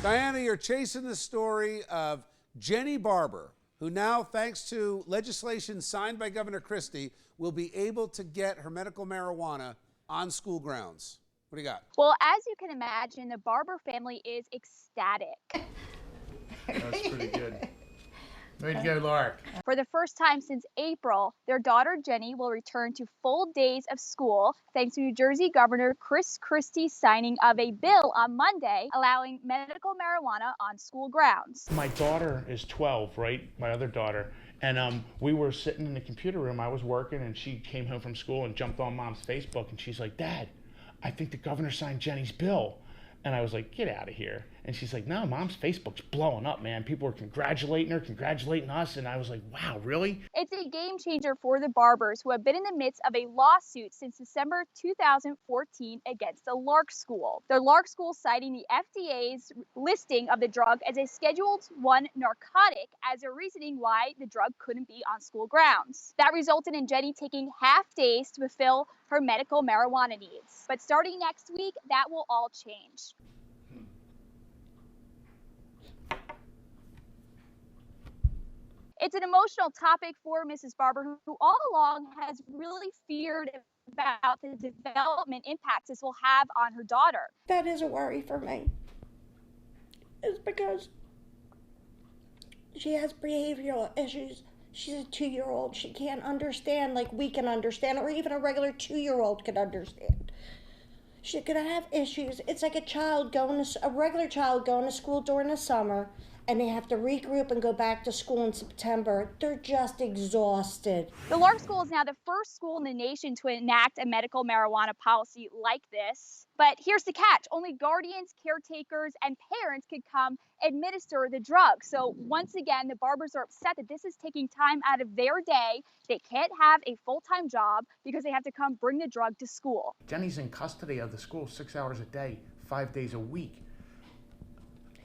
Diana, you're chasing the story of Genny Barbour, who now, thanks to legislation signed by Governor Christie, will be able to get her medical marijuana on school grounds. What do you got? Well, as you can imagine, the Barbour family is ecstatic. That's pretty good. Way to go, Larc. For the first time since April, their daughter Genny will return to full days of school thanks to New Jersey Governor Christie's signing of a bill on Monday allowing medical marijuana on school grounds. My daughter is 12, right? My other daughter. And we were sitting in the computer room. I was working, and she came home from school and jumped on Mom's Facebook, and she's like, "Dad, I think the governor signed Genny's bill." And I was like, "Get out of here." And she's like, "No, Mom's Facebook's blowing up, man. People are congratulating her, congratulating us." And I was like, "Wow, really?" It's a game changer for the Barbours, who have been in the midst of a lawsuit since December 2014 against the Larc School. The Larc School citing the FDA's listing of the drug as a Scheduled I narcotic as a reasoning why the drug couldn't be on school grounds. That resulted in Genny taking half days to fulfill her medical marijuana needs. But starting next week, that will all change. It's an emotional topic for Mrs. Barbour, who all along has really feared about the development impacts this will have on her daughter. That is a worry for me. It's because she has behavioral issues. She's a 2-year-old. She can't understand like we can understand, or even a regular 2-year-old can understand. She's gonna have issues. It's like a regular child going to school during the summer, and they have to regroup and go back to school in September. They're just exhausted. The Larc School is now the first school in the nation to enact a medical marijuana policy like this. But here's the catch. Only guardians, caretakers, and parents could come administer the drug. So once again, the Barbours are upset that this is taking time out of their day. They can't have a full-time job because they have to come bring the drug to school. Genny's in custody of the school 6 hours a day, 5 days a week.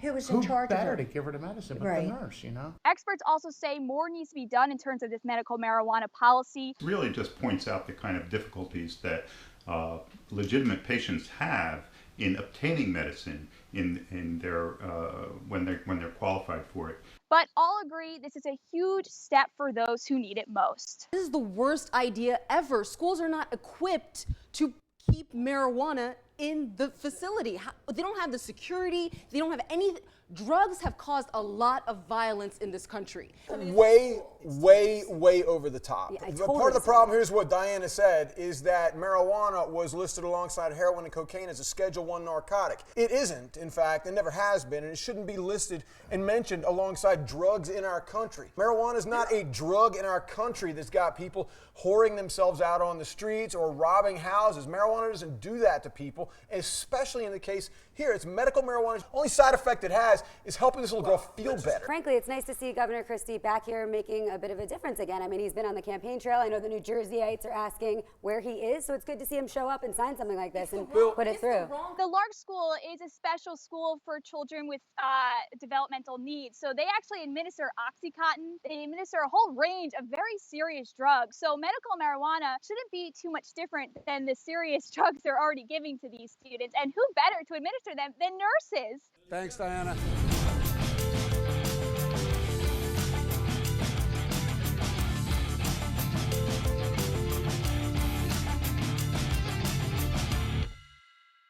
Who was in charge of her? Who better to give her the medicine but the nurse, you know? Experts also say more needs to be done in terms of this medical marijuana policy. It really just points out the kind of difficulties that legitimate patients have in obtaining medicine in their when they're qualified for it. But all agree this is a huge step for those who need it most. This is the worst idea ever. Schools are not equipped to keep marijuana in the facility. They don't have the security. They don't have any. Drugs have caused a lot of violence in this country. Way over the top. Yeah, Part of the problem, here's what Diana said, is that marijuana was listed alongside heroin and cocaine as a Schedule I narcotic. It isn't, in fact, and never has been, and it shouldn't be listed and mentioned alongside drugs in our country. Marijuana is not a drug in our country that's got people whoring themselves out on the streets or robbing houses. Marijuana doesn't do that to people, especially in the case here. It's medical marijuana. The only side effect it has is helping this little girl feel better. Frankly, it's nice to see Governor Christie back here making a bit of a difference again. I mean, he's been on the campaign trail. I know the New Jerseyites are asking where he is, so it's good to see him show up and sign something like this and put it through. The Larc School is a special school for children with developmental needs. So they actually administer Oxycontin. They administer a whole range of very serious drugs. So medical marijuana shouldn't be too much different than the serious drugs they're already giving to these students. And who better to administer them than nurses? Thanks, Diana.